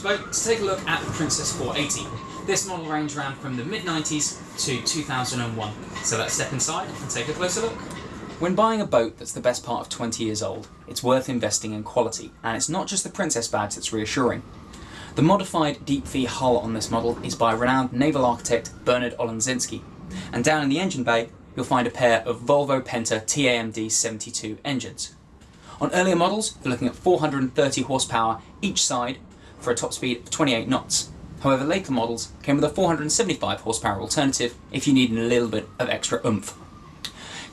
boat to take a look at the Princess 480. This model ranged around from the mid-90s to 2001. So let's step inside and take a closer look. When buying a boat that's the best part of 20 years old, it's worth investing in quality, and it's not just the Princess badge that's reassuring. The modified deep V hull on this model is by renowned naval architect Bernard Olenzinski, and down in the engine bay you'll find a pair of Volvo Penta TAMD 72 engines. On earlier models you're looking at 430 horsepower each side for a top speed of 28 knots. However, later models came with a 475 horsepower alternative if you need a little bit of extra oomph.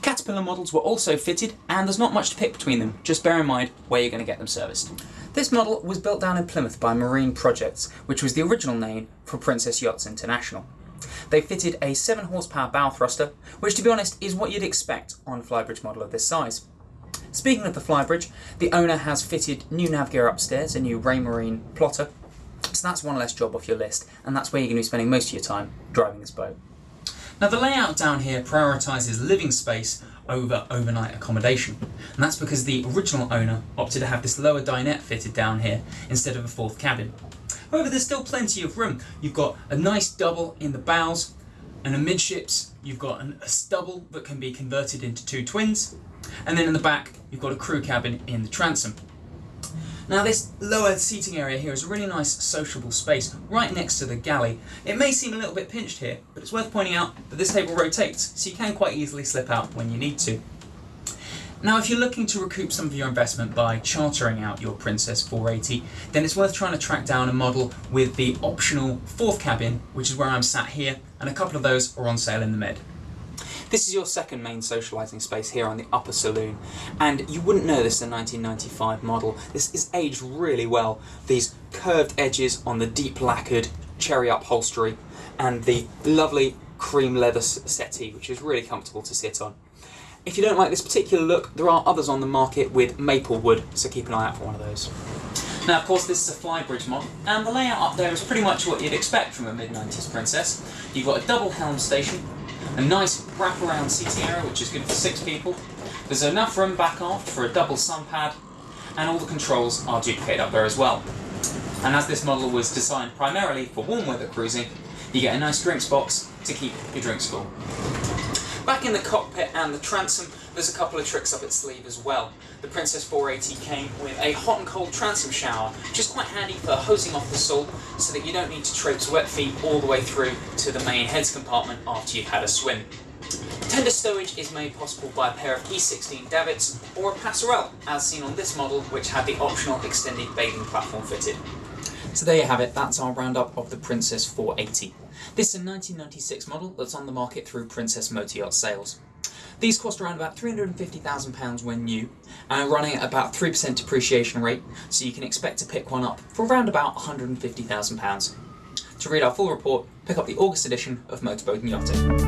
Caterpillar models were also fitted, and there's not much to pick between them, just bear in mind where you're going to get them serviced. This model was built down in Plymouth by Marine Projects, which was the original name for Princess Yachts International. They fitted a 7 horsepower bow thruster, which to be honest is what you'd expect on a flybridge model of this size. Speaking of the flybridge, the owner has fitted new nav gear upstairs, a new Raymarine plotter, so that's one less job off your list, and that's where you're going to be spending most of your time driving this boat. Now the layout down here prioritises living space over overnight accommodation, and that's because the original owner opted to have this lower dinette fitted down here instead of a 4th cabin. However, there's still plenty of room. You've got a nice double in the bows, and amidships you've got a stubble that can be converted into 2 twins, and then in the back you've got a crew cabin in the transom. Now this lower seating area here is a really nice sociable space right next to the galley. It may seem a little bit pinched here, but it's worth pointing out that this table rotates, so you can quite easily slip out when you need to. Now if you're looking to recoup some of your investment by chartering out your Princess 480, then it's worth trying to track down a model with the optional 4th cabin, which is where I'm sat here, and a couple of those are on sale in the Med. This is your second main socialising space here on the upper saloon, and you wouldn't know this is a 1995 model. This is aged really well. These curved edges on the deep lacquered cherry upholstery and the lovely cream leather settee, which is really comfortable to sit on. If you don't like this particular look, there are others on the market with maple wood, so keep an eye out for one of those. Now of course this is a flybridge model, and the layout up there is pretty much what you'd expect from a mid-90s Princess. You've got a double helm station, a nice wraparound seating area which is good for 6 people. There's enough room back aft for a double sun pad, and all the controls are duplicated up there as well. And as this model was designed primarily for warm weather cruising, you get a nice drinks box to keep your drinks cool. Back in the cockpit and the transom, there's a couple of tricks up its sleeve as well. The Princess 480 came with a hot and cold transom shower, which is quite handy for hosing off the salt so that you don't need to traipse wet feet all the way through to the main heads compartment after you've had a swim. Tender stowage is made possible by a pair of E16 davits or a passerelle, as seen on this model, which had the optional extended bathing platform fitted. So there you have it, that's our roundup of the Princess 480. This is a 1996 model that's on the market through Princess Motor Yacht sales. These cost around about £350,000 when new, and are running at about 3% depreciation rate, so you can expect to pick one up for around about £150,000. To read our full report, pick up the August edition of Motor Boat Yachting.